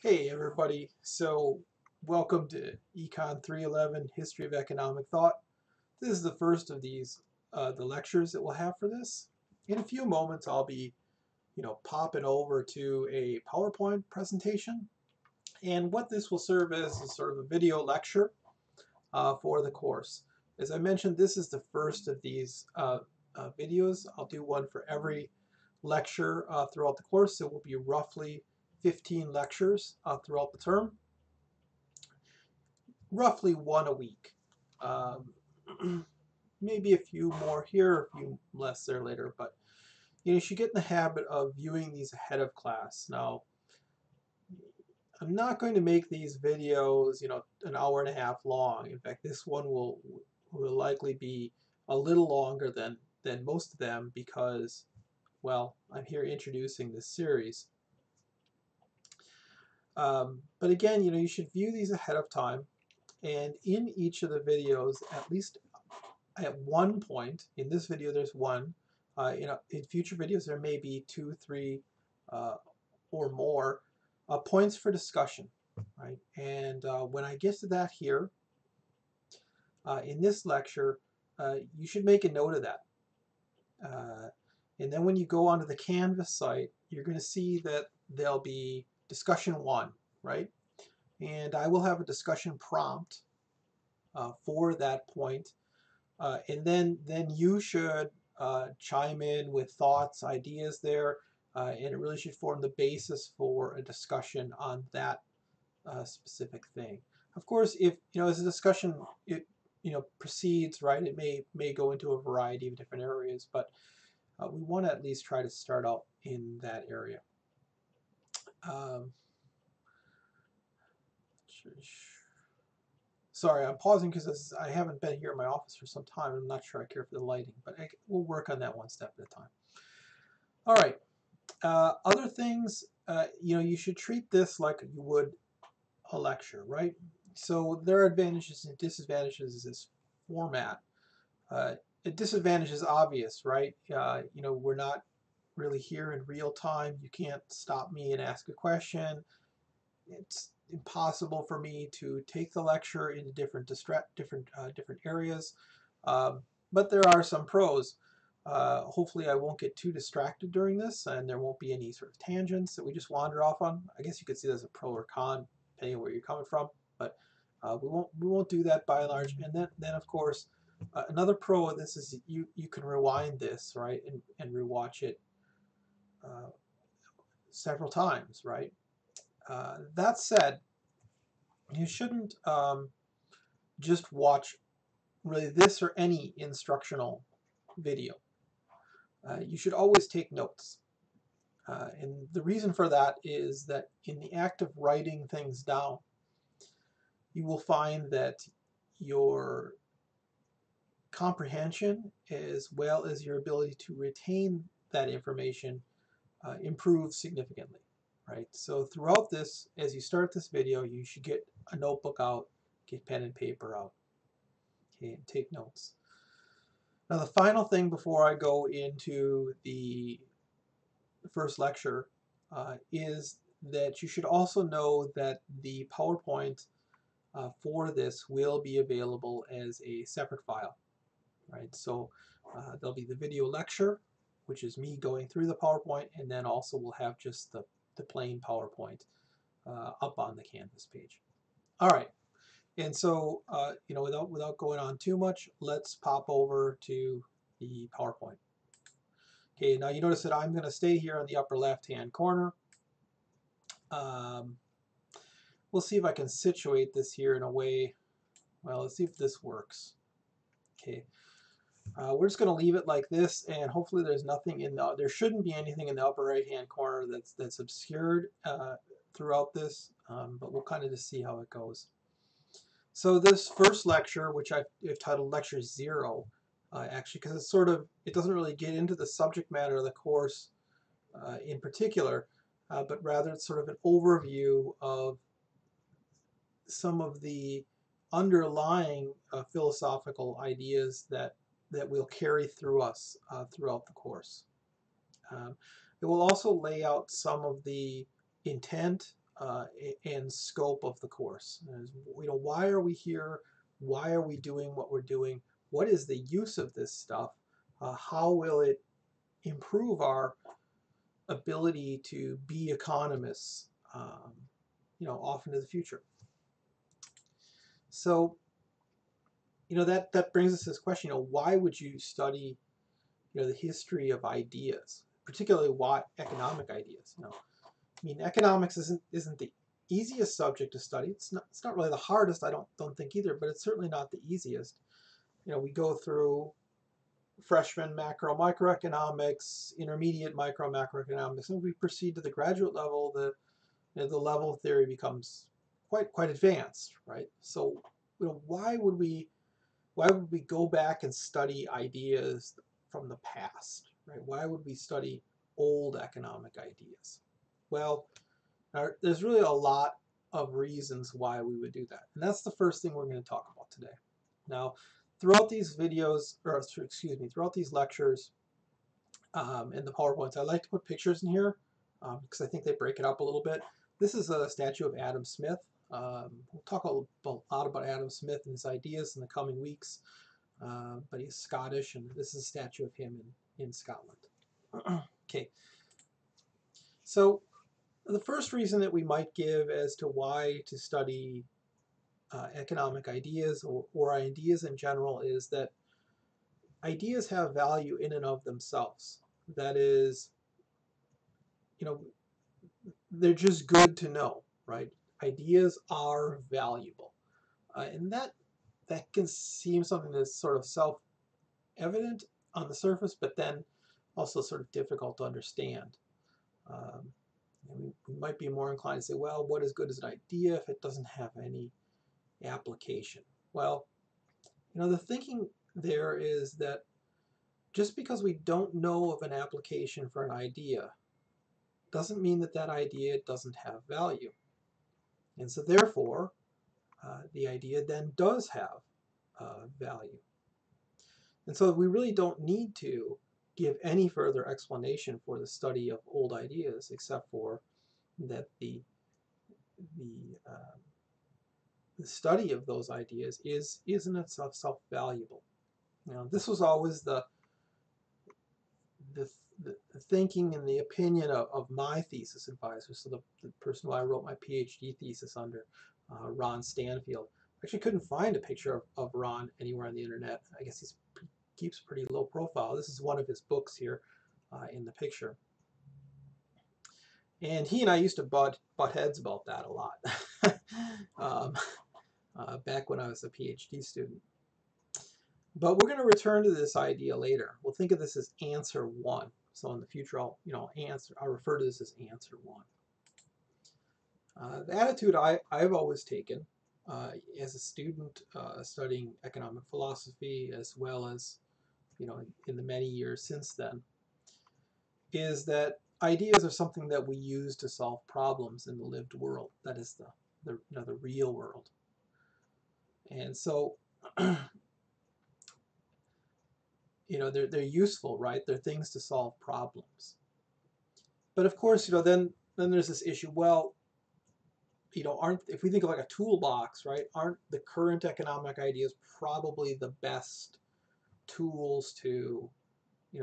Hey everybody, so welcome to Econ 311 History of Economic Thought. This is the first of the lectures that we'll have for this. In a few moments I'll be popping over to a PowerPoint presentation, and what this will serve as is sort of a video lecture for the course. As I mentioned, this is the first of these videos. I'll do one for every lecture throughout the course. It will be roughly 15 lectures throughout the term, roughly one a week. Maybe a few more here, a few less there later, but you should get in the habit of viewing these ahead of class. Now, I'm not going to make these videos, an hour and a half long. In fact, this one will likely be a little longer than most of them because, well, I'm here introducing this series. But again, you should view these ahead of time, and in each of the videos, at least at one point, in this video there's one, in future videos there may be two, three, or more points for discussion, right? And when I get to that here, in this lecture, you should make a note of that. And then when you go onto the Canvas site, you're going to see that there'll be discussion one, right? And I will have a discussion prompt for that point. And then you should chime in with thoughts, ideas there, and it really should form the basis for a discussion on that specific thing. Of course, if as a discussion proceeds, right, it may go into a variety of different areas, but we want to at least try to start out in that area. Sorry, I'm pausing because I haven't been here in my office for some time. I'm not sure I care for the lighting, but we'll work on that one step at a time. All right. Other things, you should treat this like you would a lecture, right? So there are advantages and disadvantages of this format. The disadvantage is obvious, right? We're not really here in real time. You can't stop me and ask a question. It's impossible for me to take the lecture into different areas, but there are some pros. Hopefully I won't get too distracted during this, and there won't be any sort of tangents that we just wander off on. I guess you could see that as a pro or con, depending on where you're coming from, but we won't do that by and large. And then of course, another pro of this is you can rewind this, right, and rewatch it several times, right? That said, you shouldn't just watch really this or any instructional video. You should always take notes. And the reason for that is that in the act of writing things down, you will find that your comprehension as well as your ability to retain that information improves significantly, right? So throughout this, as you start this video, you should get a notebook out, get pen and paper out, okay, and take notes. Now the final thing before I go into the first lecture is that you should also know that the PowerPoint for this will be available as a separate file, right? So there'll be the video lecture, which is me going through the PowerPoint, and then also we'll have just the plain PowerPoint up on the Canvas page. All right, and so without going on too much, let's pop over to the PowerPoint. Okay, now you notice that I'm going to stay here in the upper left-hand corner. We'll see if I can situate this here in a way. Well, let's see if this works. Okay, we're just going to leave it like this, and hopefully there's nothing there shouldn't be anything in the upper right-hand corner that's obscured throughout this, but we'll kind of just see how it goes. So this first lecture, which I've titled Lecture 0, actually, because it doesn't really get into the subject matter of the course in particular, but rather it's sort of an overview of some of the underlying philosophical ideas that will carry through us throughout the course. It will also lay out some of the intent and scope of the course. Why are we here? Why are we doing what we're doing? What is the use of this stuff? How will it improve our ability to be economists, off into the future? So, that brings us to this question. Why would you study, the history of ideas, particularly why economic ideas? Economics isn't the easiest subject to study. It's not really the hardest. I don't think either, but it's certainly not the easiest. We go through freshman macro microeconomics, intermediate micro macroeconomics, and we proceed to the graduate level. The level of theory becomes quite advanced, right? So, why would we go back and study ideas from the past, right? Why would we study old economic ideas? Well, there's really a lot of reasons why we would do that, and that's the first thing we're going to talk about today. Now, throughout these videos, throughout these lectures and the PowerPoints, I like to put pictures in here because I think they break it up a little bit. This is a statue of Adam Smith. We'll talk a lot about Adam Smith and his ideas in the coming weeks, but he's Scottish, and this is a statue of him in Scotland. Okay, so the first reason that we might give as to why to study economic ideas or ideas in general is that ideas have value in and of themselves. That is, they're just good to know, right? Ideas are valuable. And that can seem something that's sort of self-evident on the surface, but then also sort of difficult to understand. We might be more inclined to say, well, what is good as an idea if it doesn't have any application? Well, the thinking there is that just because we don't know of an application for an idea doesn't mean that idea doesn't have value. And so therefore, the idea then does have value. And so we really don't need to give any further explanation for the study of old ideas, except for that the study of those ideas is in itself self-valuable. This was always the thinking and the opinion of my thesis advisor, so the person who I wrote my PhD thesis under, Ron Stanfield. I actually couldn't find a picture of Ron anywhere on the internet. I guess he keeps pretty low profile. This is one of his books here in the picture. And he and I used to butt heads about that a lot back when I was a PhD student. But we're going to return to this idea later. We'll think of this as answer one. So in the future, I'll refer to this as answer one. The attitude I've always taken as a student studying economic philosophy, as well as in the many years since then, is that ideas are something that we use to solve problems in the lived world. That is the real world. And so they're useful, right? They're things to solve problems. But of course, then there's this issue. Well, if we think of like a toolbox, right? Aren't the current economic ideas probably the best tools to,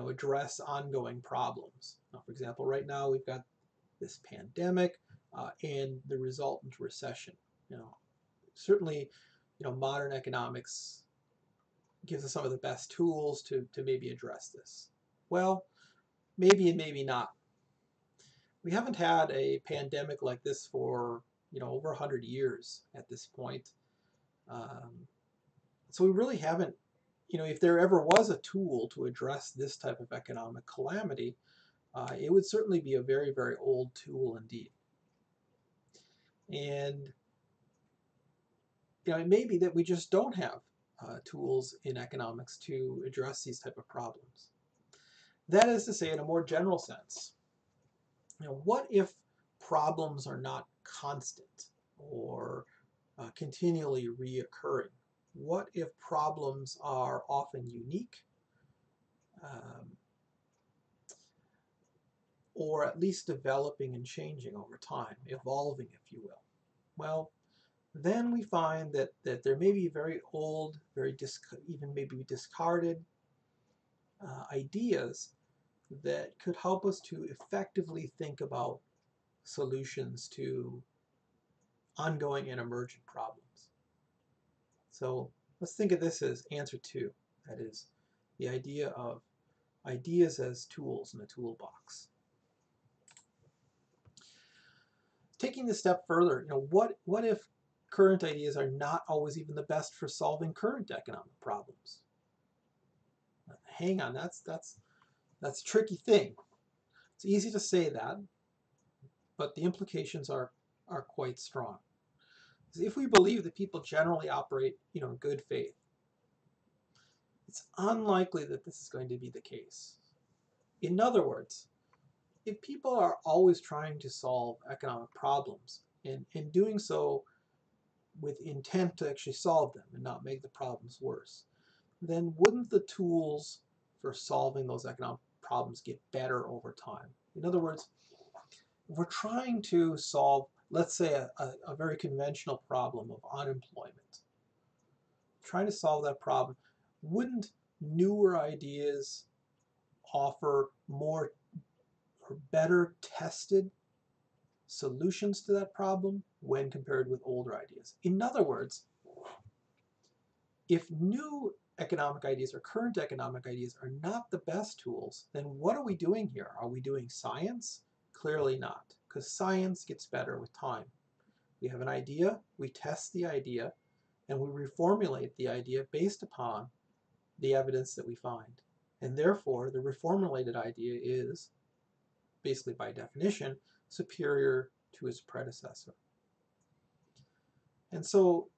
address ongoing problems? Now, for example, right now we've got this pandemic and the resultant recession. Certainly, modern economics gives us some of the best tools to maybe address this. Well, maybe and maybe not. We haven't had a pandemic like this for over 100 years at this point. So we really haven't, if there ever was a tool to address this type of economic calamity, it would certainly be a very, very old tool indeed. And it may be that we just don't have tools in economics to address these type of problems. That is to say, in a more general sense, what if problems are not constant or continually reoccurring? What if problems are often unique? or at least developing and changing over time, evolving, if you will. Well, then we find that there may be very old, even maybe discarded ideas that could help us to effectively think about solutions to ongoing and emergent problems. So let's think of this as answer 2. That is the idea of ideas as tools in a toolbox. Taking this step further, what if current ideas are not always even the best for solving current economic problems? Hang on, that's a tricky thing. It's easy to say that, but the implications are quite strong. If we believe that people generally operate, in good faith, it's unlikely that this is going to be the case. In other words, if people are always trying to solve economic problems and doing so with intent to actually solve them and not make the problems worse, then wouldn't the tools for solving those economic problems get better over time? In other words, if we're trying to solve, let's say, a very conventional problem of unemployment, trying to solve that problem, wouldn't newer ideas offer more or better tested solutions to that problem when compared with older ideas? In other words, if new economic ideas or current economic ideas are not the best tools, then what are we doing here? Are we doing science? Clearly not, because science gets better with time. We have an idea, we test the idea, and we reformulate the idea based upon the evidence that we find. And therefore, the reformulated idea is, basically by definition, superior to its predecessor. And so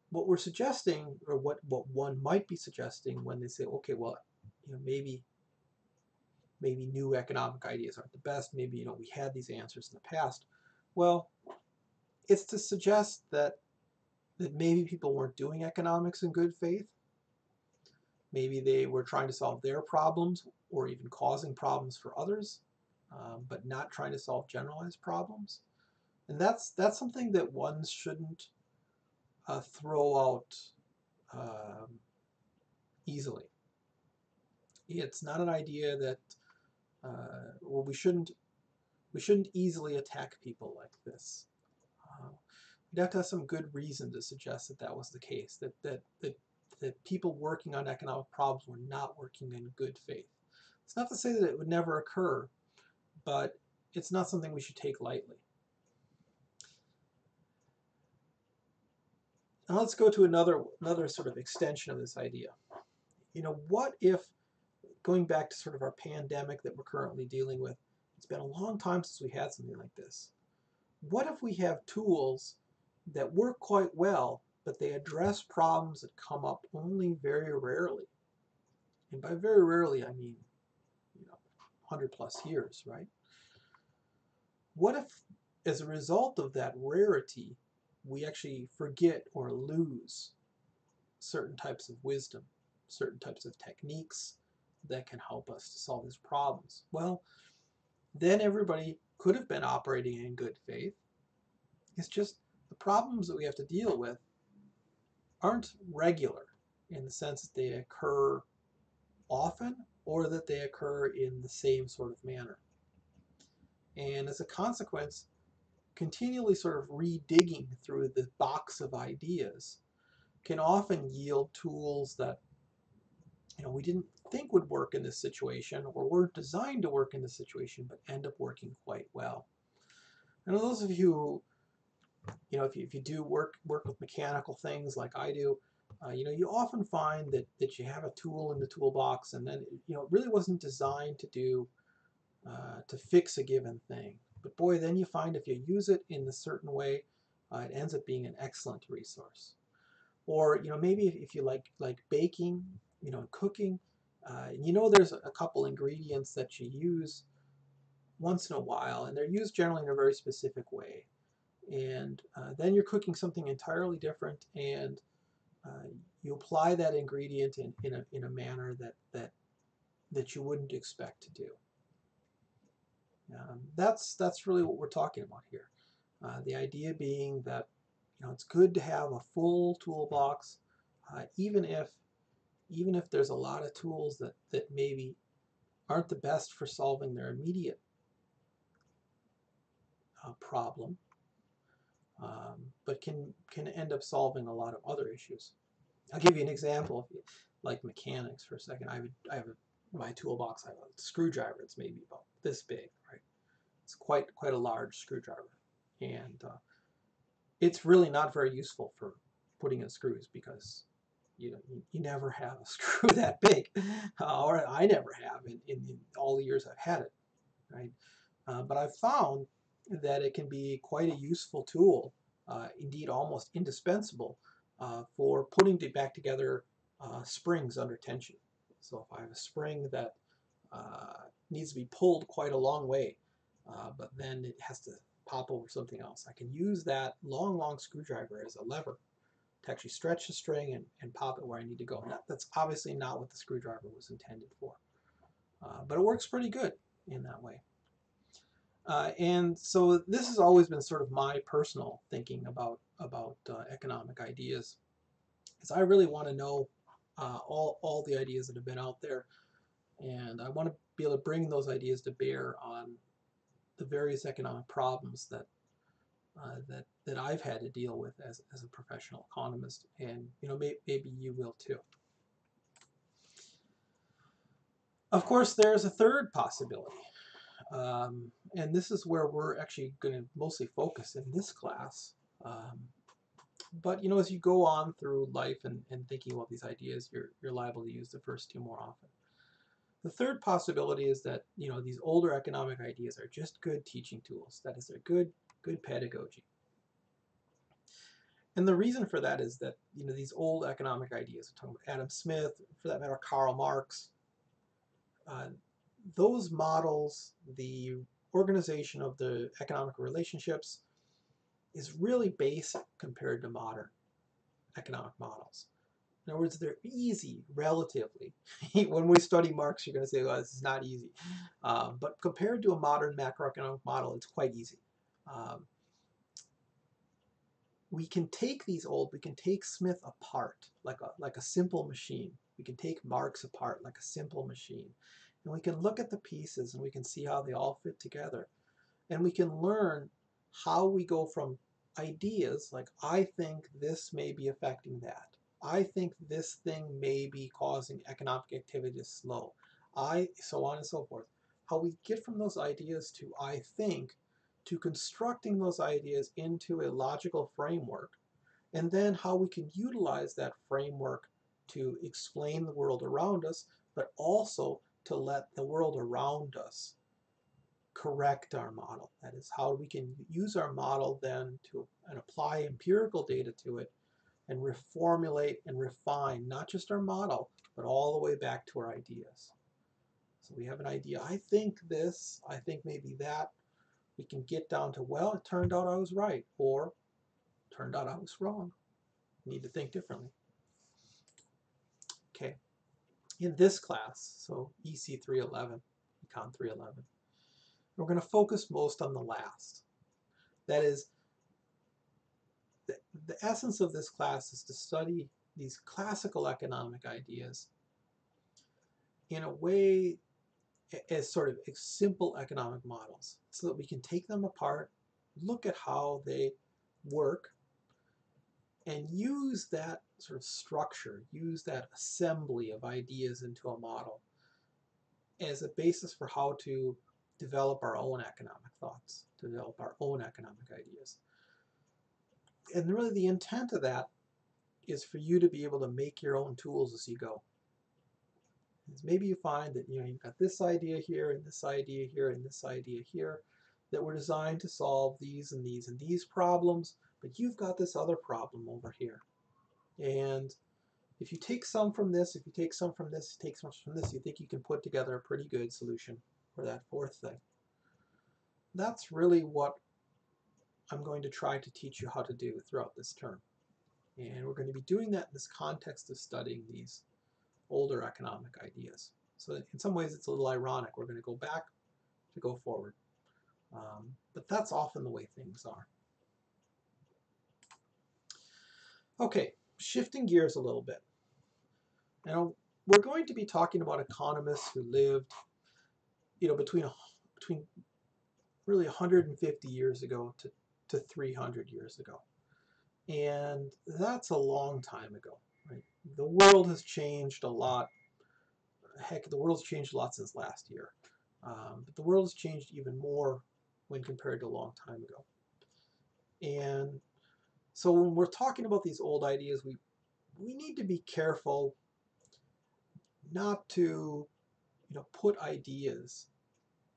what we're suggesting, or what one might be suggesting when they say, okay, well, maybe new economic ideas aren't the best, maybe we had these answers in the past. Well, it's to suggest that maybe people weren't doing economics in good faith. Maybe they were trying to solve their problems or even causing problems for others, but not trying to solve generalized problems. And that's something that one shouldn't throw out easily. It's not an idea that well, we shouldn't easily attack people like this. We'd have to have some good reason to suggest that that was the case, that people working on economic problems were not working in good faith. It's not to say that it would never occur, but it's not something we should take lightly. Now let's go to another sort of extension of this idea. What if, going back to sort of our pandemic that we're currently dealing with, it's been a long time since we had something like this. What if we have tools that work quite well, but they address problems that come up only very rarely? And by very rarely, I mean, 100 plus years, right? What if, as a result of that rarity, we actually forget or lose certain types of wisdom, certain types of techniques that can help us to solve these problems? Well, then everybody could have been operating in good faith. It's just the problems that we have to deal with aren't regular in the sense that they occur often or that they occur in the same sort of manner. And as a consequence, continually sort of redigging through the box of ideas can often yield tools that we didn't think would work in this situation or weren't designed to work in this situation, but end up working quite well. And those of you who, if you do work with mechanical things like I do, you often find that you have a tool in the toolbox, and then it really wasn't designed to fix a given thing. But boy, then you find if you use it in a certain way, it ends up being an excellent resource. Or maybe if you like baking, cooking, there's a couple ingredients that you use once in a while, and they're used generally in a very specific way. And then you're cooking something entirely different, and you apply that ingredient in a manner that you wouldn't expect to do. That's really what we're talking about here. The idea being that it's good to have a full toolbox, even if there's a lot of tools that maybe aren't the best for solving their immediate problem, but can end up solving a lot of other issues. I'll give you an example, if you like mechanics for a second. I have my toolbox. I have a screwdriver. It's maybe about this big, right? It's quite a large screwdriver, and it's really not very useful for putting in screws because you never have a screw that big, or I never have in all the years I've had it, right? But I've found that it can be quite a useful tool, indeed almost indispensable, for putting back together springs under tension. So if I have a spring that needs to be pulled quite a long way, but then it has to pop over something else, I can use that long screwdriver as a lever to actually stretch the string and pop it where I need to go. Now, that's obviously not what the screwdriver was intended for, but it works pretty good in that way. And so this has always been sort of my personal thinking about economic ideas, is I really want to know all the ideas that have been out there, and I want to be able to bring those ideas to bear on the various economic problems that I've had to deal with as a professional economist, and maybe you will too. Of course, there's a third possibility, and this is where we're actually going to mostly focus in this class. But as you go on through life and thinking about these ideas, you're liable to use the first two more often. The third possibility is that these older economic ideas are just good teaching tools. That is, they're good pedagogy. And the reason for that is that these old economic ideas, we're talking about Adam Smith, for that matter Karl Marx, those models, the organization of the economic relationships, is really basic compared to modern economic models. In other words, they're easy relatively. When we study Marx, you're going to say, well, this is not easy. But compared to a modern macroeconomic model, it's quite easy. We can take Smith apart like a simple machine. We can take Marx apart like a simple machine. And we can look at the pieces and we can see how they all fit together. And we can learn how we go from ideas like, I think this may be affecting that. I think this thing may be causing economic activity to slow. So on and so forth. How we get from those ideas to I think, to constructing those ideas into a logical framework, and then how we can utilize that framework to explain the world around us, but also to let the world around us correct our model. That is, how we can use our model then and apply empirical data to it and reformulate and refine not just our model, but all the way back to our ideas. So we have an idea, I think this, I think maybe that. We can get down to, well, it turned out I was right, or turned out I was wrong. We need to think differently. Okay, in this class, so EC 311, Econ 311, we're going to focus most on the last. That is, the essence of this class is to study these classical economic ideas in a way as sort of simple economic models, so that we can take them apart, look at how they work, and use that sort of structure, use that assembly of ideas into a model as a basis for how to develop our own economic thoughts, to develop our own economic ideas. And really the intent of that is for you to be able to make your own tools as you go. Maybe you find that you've got this idea here, and this idea here, and this idea here, that were designed to solve these and these and these problems, but you've got this other problem over here. And if you take some from this, if you take some from this, you take some from this, you think you can put together a pretty good solution for that fourth thing. That's really what I'm going to try to teach you how to do throughout this term. And we're going to be doing that in this context of studying these older economic ideas. So in some ways it's a little ironic. We're going to go back to go forward. But that's often the way things are. Okay, shifting gears a little bit. Now, we're going to be talking about economists who lived, between really 150 years ago to 300 years ago. And that's a long time ago, right? The world has changed a lot. Heck, the world's changed a lot since last year. But the world has changed even more when compared to a long time ago. And so when we're talking about these old ideas, we need to be careful not to, put ideas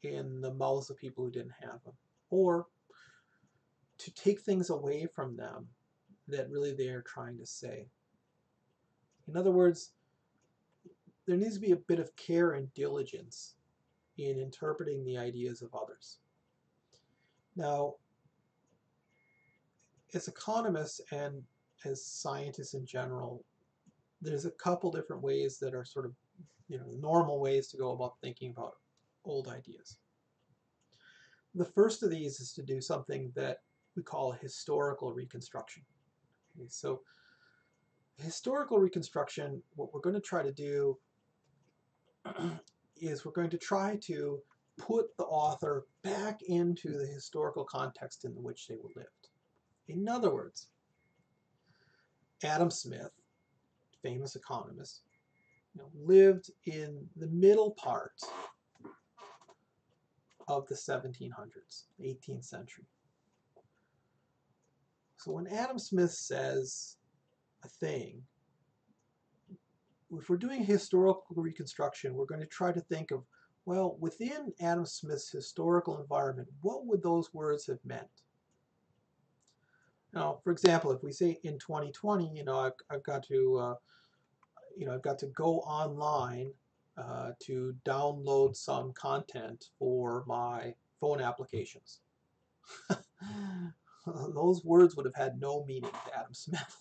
in the mouths of people who didn't have them, or to take things away from them that really they are trying to say. In other words, there needs to be a bit of care and diligence in interpreting the ideas of others. Now, as economists and as scientists in general, there's a couple different ways that are sort of, normal ways to go about thinking about old ideas. The first of these is to do something that we call a historical reconstruction. Okay, so historical reconstruction, what we're going to try to do is we're going to try to put the author back into the historical context in which they lived. In other words, Adam Smith, famous economist, lived in the middle part of the 1700s, 18th century. So when Adam Smith says a thing, if we're doing historical reconstruction, we're going to try to think of, well, within Adam Smith's historical environment, what would those words have meant? Now, for example, if we say in 2020, I've got to, I've got to go online to download some content for my phone applications. Those words would have had no meaning to Adam Smith.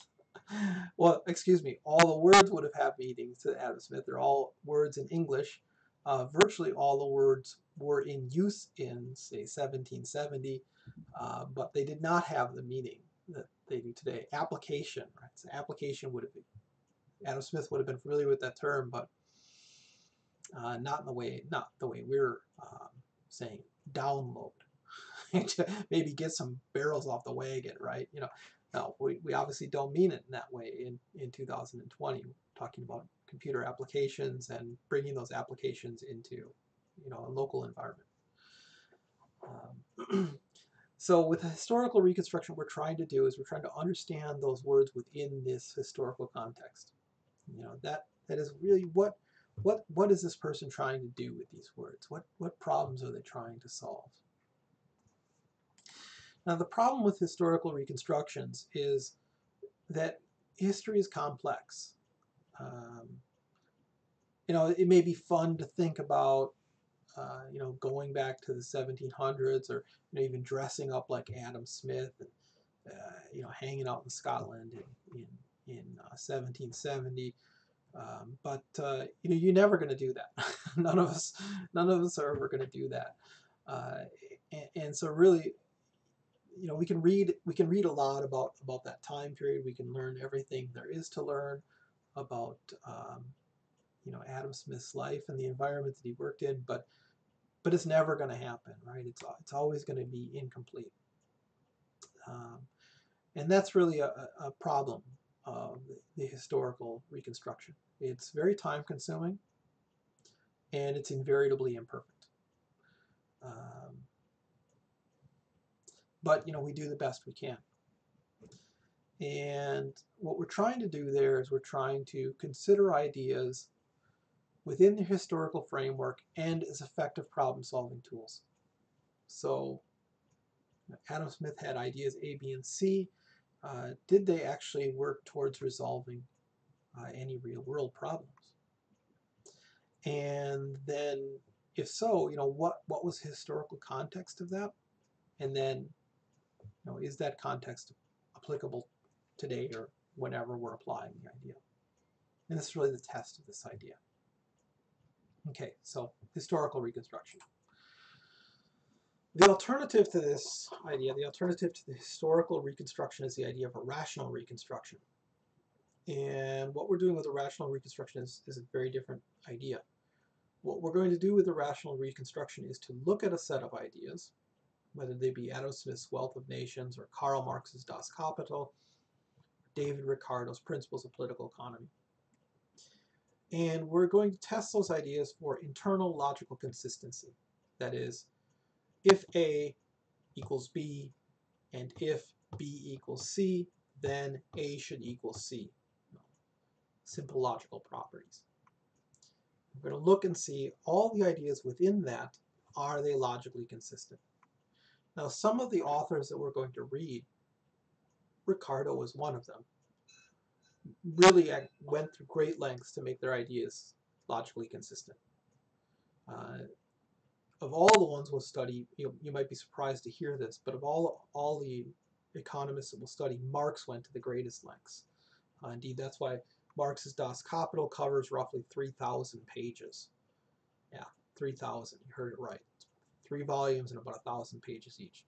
Well, excuse me, all the words would have had meanings to Adam Smith. They're all words in English. Virtually all the words were in use in, say, 1770, but they did not have the meaning that they do today. Application, right? So application would have been, Adam Smith would have been familiar with that term, but not the way we're saying download. To maybe get some barrels off the wagon, right? No, we obviously don't mean it in that way in 2020. We're talking about computer applications and bringing those applications into, a local environment. So with historical reconstruction, what we're trying to do is we're trying to understand those words within this historical context. That is really what is this person trying to do with these words? What problems are they trying to solve? Now, the problem with historical reconstructions is that history is complex. It may be fun to think about, going back to the 1700s, or even dressing up like Adam Smith, and hanging out in Scotland in 1770. But you're never going to do that. None of us are ever going to do that. And so really, we can read a lot about that time period. We can learn everything there is to learn about Adam Smith's life and the environment that he worked in, but it's never going to happen, right? It's always going to be incomplete, and that's really a problem of the historical reconstruction. It's very time consuming, and it's invariably imperfect. But we do the best we can. And what we're trying to do there is we're trying to consider ideas within the historical framework and as effective problem-solving tools. So Adam Smith had ideas A, B, and C. Did they actually work towards resolving any real-world problems? And then, if so, what was the historical context of that? And then, is that context applicable today or whenever we're applying the idea? And this is really the test of this idea. Okay, so historical reconstruction. The alternative to this idea, the alternative to the historical reconstruction, is the idea of a rational reconstruction. And what we're doing with a rational reconstruction is a very different idea. What we're going to do with a rational reconstruction is to look at a set of ideas, whether they be Adam Smith's Wealth of Nations or Karl Marx's Das Kapital, David Ricardo's Principles of Political Economy. And we're going to test those ideas for internal logical consistency. That is, if A equals B and if B equals C, then A should equal C. Simple logical properties. We're going to look and see all the ideas within that, are they logically consistent? Now, some of the authors that we're going to read, Ricardo was one of them, really went through great lengths to make their ideas logically consistent. Of all the ones we'll study, you might be surprised to hear this, but of all the economists that we'll study, Marx went to the greatest lengths. Indeed, that's why Marx's Das Kapital covers roughly 3,000 pages. Yeah, 3,000, you heard it right. 3 volumes and about 1,000 pages each.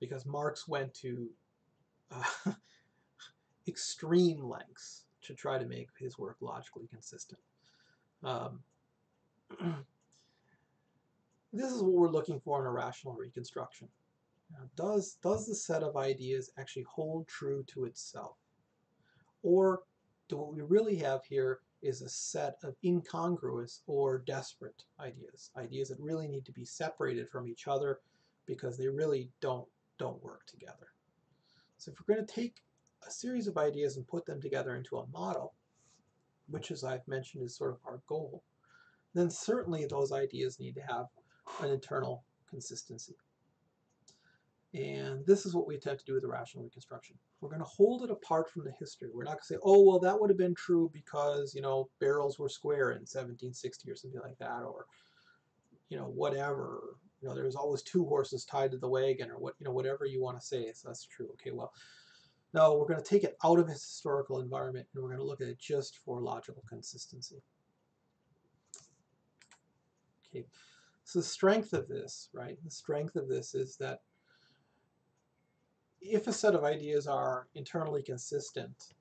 Because Marx went to extreme lengths to try to make his work logically consistent. This is what we're looking for in a rational reconstruction. Now, does the set of ideas actually hold true to itself? Or do what we really have here is a set of incongruous or desperate ideas, ideas that really need to be separated from each other because they really don't work together. So if we're going to take a series of ideas and put them together into a model, which, as I've mentioned, is sort of our goal, then certainly those ideas need to have an internal consistency. And this is what we attempt to do with the rational reconstruction. We're going to hold it apart from the history. We're not going to say, oh, well, that would have been true because, barrels were square in 1760 or something like that, or, whatever. There's always 2 horses tied to the wagon, or whatever you want to say. So that's true. Okay, well, no, we're going to take it out of its historical environment, and we're going to look at it just for logical consistency. Okay, so the strength of this, right? The strength of this is that if a set of ideas are internally consistent,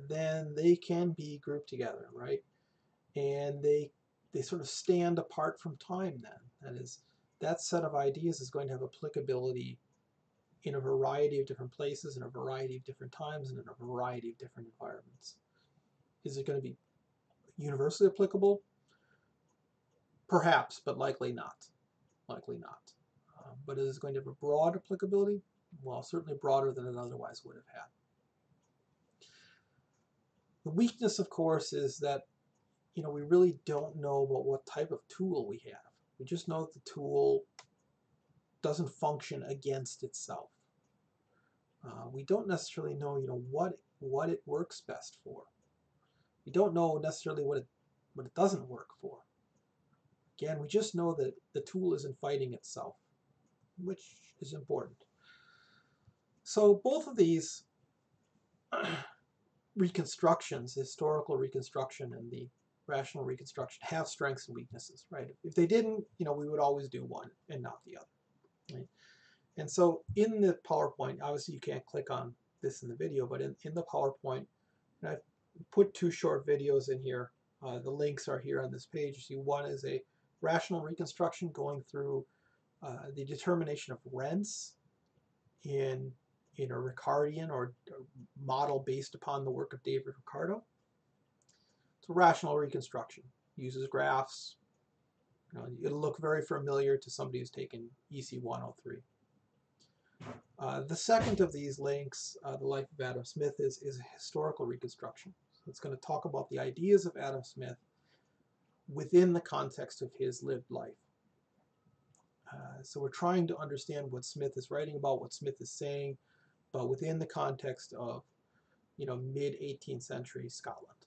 then they can be grouped together, right? And they sort of stand apart from time then. That is, that set of ideas is going to have applicability in a variety of different places, in a variety of different times, and in a variety of different environments. Is it going to be universally applicable? Perhaps, but likely not. Likely not. But is it going to have a broad applicability? Well, certainly broader than it otherwise would have had. The weakness, of course, is that we really don't know about what type of tool we have. We just know that the tool doesn't function against itself. We don't necessarily know, what it works best for. We don't know necessarily what it doesn't work for. Again, we just know that the tool isn't fighting itself, which is important. So both of these reconstructions, the historical reconstruction and the rational reconstruction, have strengths and weaknesses, right? If they didn't, we would always do one and not the other, right? And so in the PowerPoint, obviously you can't click on this in the video, but in the PowerPoint, I've put 2 short videos in here. The links are here on this page. You see, one is a rational reconstruction going through the determination of rents in a Ricardian or model based upon the work of David Ricardo. It's a rational reconstruction. Uses graphs. It'll look very familiar to somebody who's taken EC 103. The second of these links, The Life of Adam Smith, is a historical reconstruction. So it's going to talk about the ideas of Adam Smith within the context of his lived life. So we're trying to understand what Smith is writing about, what Smith is saying, but within the context of, mid-18th century Scotland.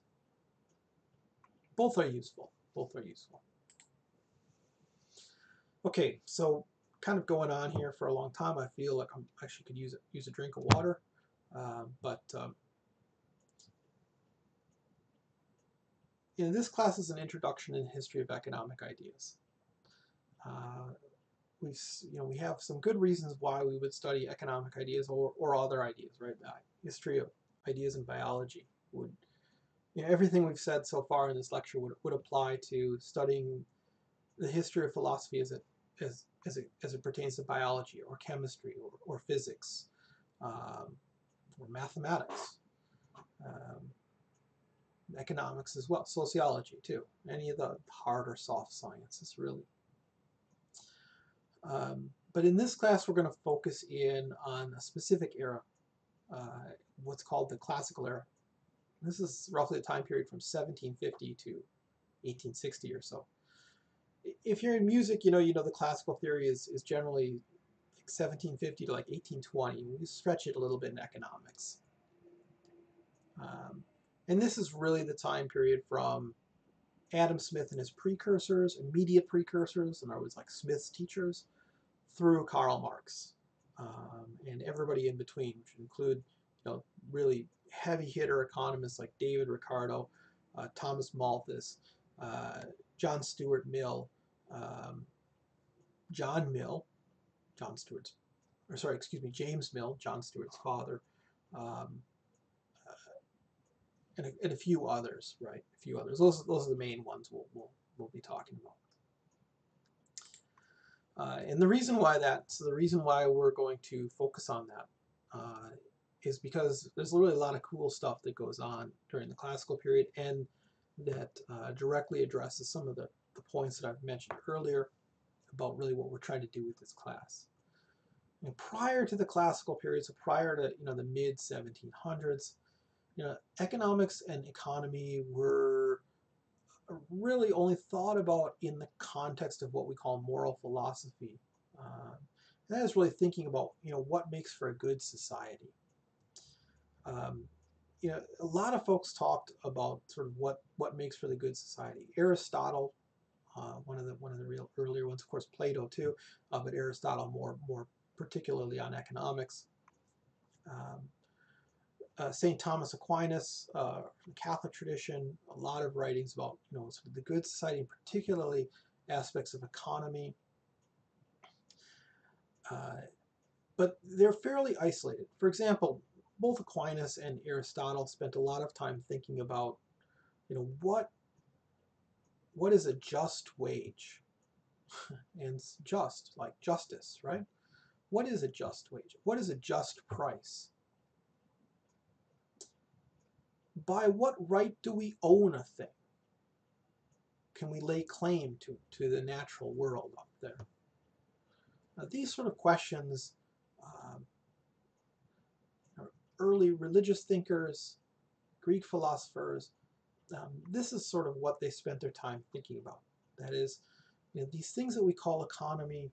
Both are useful. Both are useful. Okay, so kind of going on here for a long time. I feel like I actually could use a drink of water, this class is an introduction in the history of economic ideas. we have some good reasons why we would study economic ideas or other ideas, right? History of ideas in biology would, everything we've said so far in this lecture would apply to studying the history of philosophy as it pertains to biology or chemistry or physics, or mathematics, um, economics as well, sociology too, any of the hard or soft sciences really. But in this class, we're going to focus in on a specific era, what's called the classical era. This is roughly the time period from 1750 to 1860 or so. If you're in music, you know the classical theory is generally like 1750 to like 1820. We stretch it a little bit in economics. And this is really the time period from Adam Smith and his precursors, immediate precursors, in other words, like Smith's teachers, through Karl Marx, and everybody in between, which include really heavy hitter economists like David Ricardo, Thomas Malthus, John Stuart Mill, John Mill, James Mill, John Stuart's father, and a few others, right? A few others. Those are the main ones we'll be talking about. And the reason why we're going to focus on that is because there's really a lot of cool stuff that goes on during the classical period, and that directly addresses some of the points that I've mentioned earlier about really what we're trying to do with this class. And prior to the classical period, so prior to the mid 1700s, economics and economy were really only thought about in the context of what we call moral philosophy. And that is really thinking about what makes for a good society. A lot of folks talked about sort of what makes for the good society. Aristotle, one of the real earlier ones, of course Plato too, but Aristotle more particularly on economics. St. Thomas Aquinas, from the Catholic tradition, a lot of writings about sort of the good society, and particularly aspects of economy. But they're fairly isolated. For example, both Aquinas and Aristotle spent a lot of time thinking about what is a just wage, and just like justice, right? What is a just wage? What is a just price? By what right do we own a thing? Can we lay claim to the natural world up there? Now, these sort of questions, early religious thinkers, Greek philosophers, this is sort of what they spent their time thinking about. That is, these things that we call economy,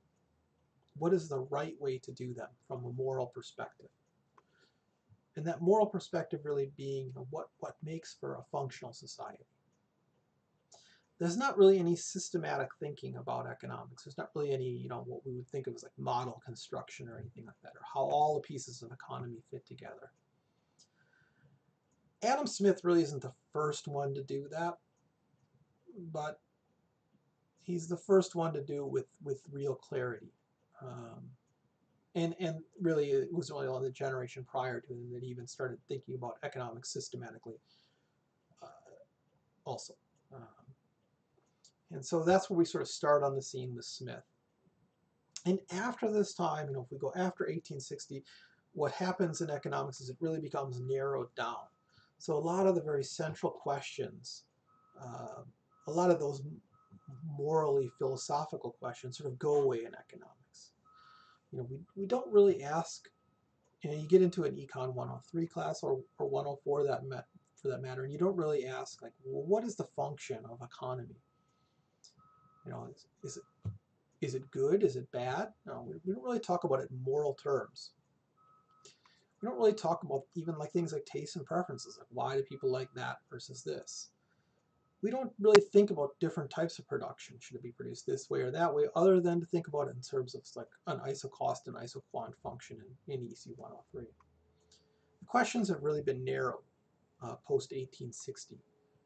what is the right way to do them from a moral perspective? And that moral perspective really being what makes for a functional society. There's not really any systematic thinking about economics. There's not really any, what we would think of as like model construction or anything like that, or how all the pieces of economy fit together. Adam Smith really isn't the first one to do that, but he's the first one to do with real clarity. And really, it was only on the generation prior to him that he even started thinking about economics systematically also. And so that's where we sort of start on the scene with Smith. And after this time, if we go after 1860, what happens in economics is it really becomes narrowed down. So a lot of the very central questions, a lot of those morally philosophical questions sort of go away in economics. We don't really ask, you get into an Econ 103 class or 104 for that matter, and you don't really ask, like, well, what is the function of economy? Is it good? Is it bad? No, we don't really talk about it in moral terms. We don't really talk about even like things like tastes and preferences, like why do people like that versus this? We don't really think about different types of production. Should it be produced this way or that way, other than to think about it in terms of like an isocost and isoquant function in EC 103. The questions have really been narrowed post 1860,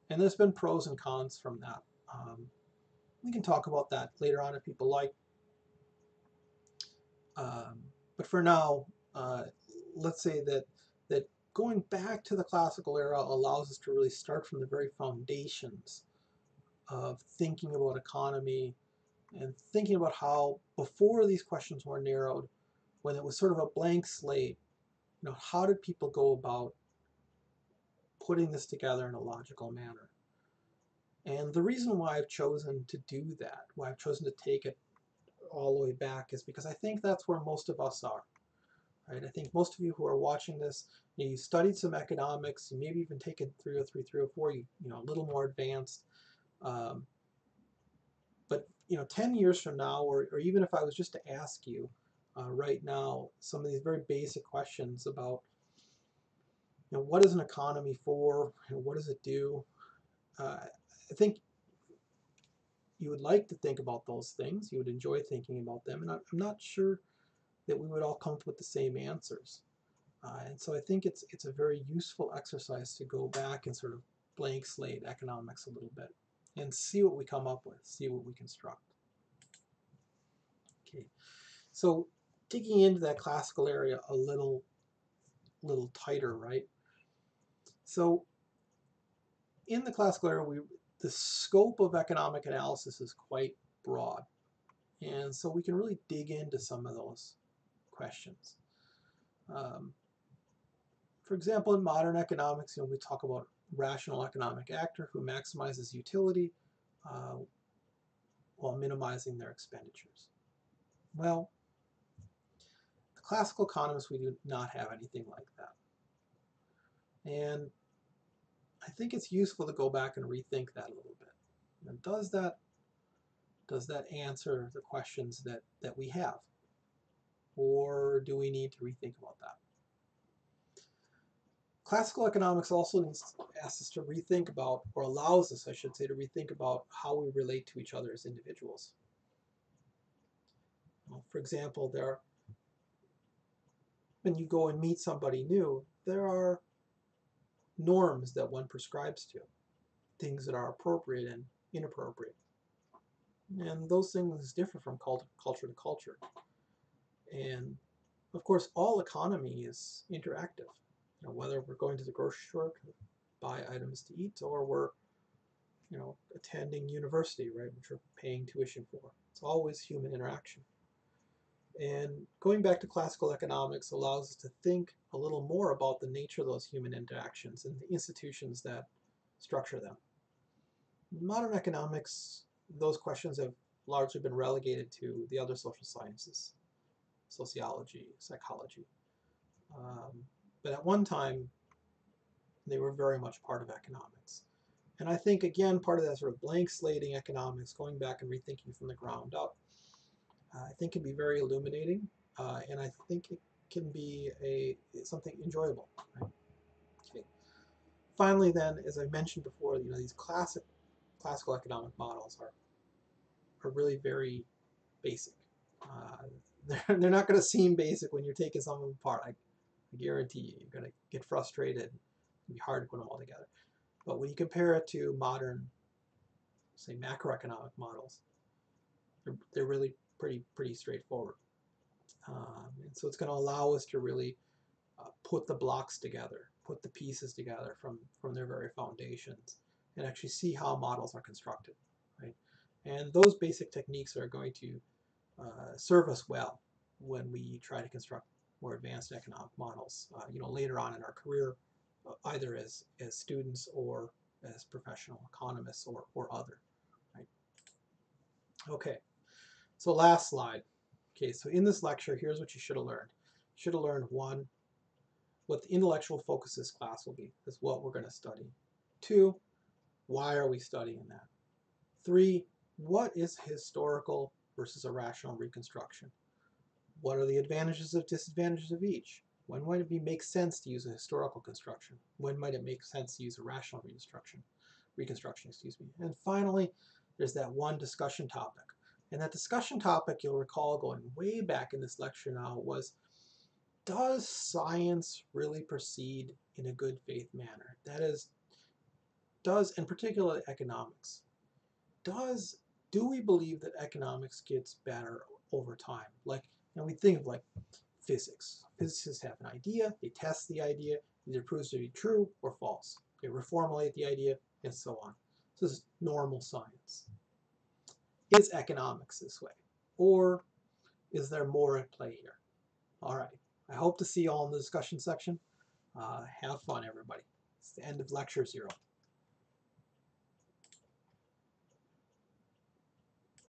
and there's been pros and cons from that. We can talk about that later on if people like. But for now, let's say that going back to the classical era allows us to really start from the very foundations of thinking about economy and thinking about how, before these questions were narrowed, when it was sort of a blank slate, how did people go about putting this together in a logical manner? And the reason why I've chosen to do that, why I've chosen to take it all the way back, is because I think that's where most of us are. Right? I think most of you who are watching this, you studied some economics, you maybe even taken 303, 304, a little more advanced. Um, but 10 years from now, or even if I was just to ask you right now some of these very basic questions about what is an economy for, and what does it do, I think you would like to think about those things. You would enjoy thinking about them, and I'm not sure that we would all come up with the same answers. And so I think it's a very useful exercise to go back and sort of blank slate economics a little bit and see what we come up with, see what we construct. Okay, so digging into that classical area a little tighter, right? So in the classical era, the scope of economic analysis is quite broad, and so we can really dig into some of those questions. For example, in modern economics, we talk about rational economic actor who maximizes utility uh, while minimizing their expenditures. Well, the classical economists, we do not have anything like that. And I think it's useful to go back and rethink that a little bit. And does that answer the questions that we have? Or do we need to rethink about that? Classical economics also asks us to rethink about, or allows us, I should say, to rethink about how we relate to each other as individuals. For example, when you go and meet somebody new, there are norms that one prescribes to, things that are appropriate and inappropriate. And those things differ from culture to culture. And of course, all economy is interactive. Whether we're going to the grocery store to buy items to eat, or we're attending university, right, which we're paying tuition for. It's always human interaction. And going back to classical economics allows us to think a little more about the nature of those human interactions and the institutions that structure them. In modern economics, those questions have largely been relegated to the other social sciences, sociology, psychology. But at one time, they were very much part of economics. And I think, again, part of that sort of blank slating economics, going back and rethinking from the ground up, I think can be very illuminating, and I think it can be something enjoyable. Right? Okay. Finally, then, as I mentioned before, these classical economic models are really very basic. They're not going to seem basic when you're taking some of them apart. I guarantee you, you're going to get frustrated. It'll be hard to put them all together. But when you compare it to modern, say, macroeconomic models, they're really pretty straightforward. And so it's going to allow us to really put the blocks together, put the pieces together from their very foundations, and actually see how models are constructed, right? And those basic techniques are going to serve us well when we try to construct more advanced economic models, later on in our career, either as students or as professional economists or other, right? Okay, so last slide. Okay, so in this lecture, here's what you should have learned. You should have learned, one, what the intellectual focus of this class will be. That's what we're going to study. Two, why are we studying that? Three, what is historical versus a rational reconstruction? What are the advantages and disadvantages of each? When might it make sense to use a historical construction? When might it make sense to use a rational reconstruction, excuse me. And finally, there's that one discussion topic. And that discussion topic, you'll recall going way back in this lecture now, was, does science really proceed in a good faith manner? That is, and particularly economics, do we believe that economics gets better over time? Like, And we think of like physics. Physicists have an idea, they test the idea, either proves to be true or false. They reformulate the idea, and so on. So this is normal science. Is economics this way? Or is there more at play here? All right. I hope to see you all in the discussion section. Have fun, everybody. It's the end of lecture 0.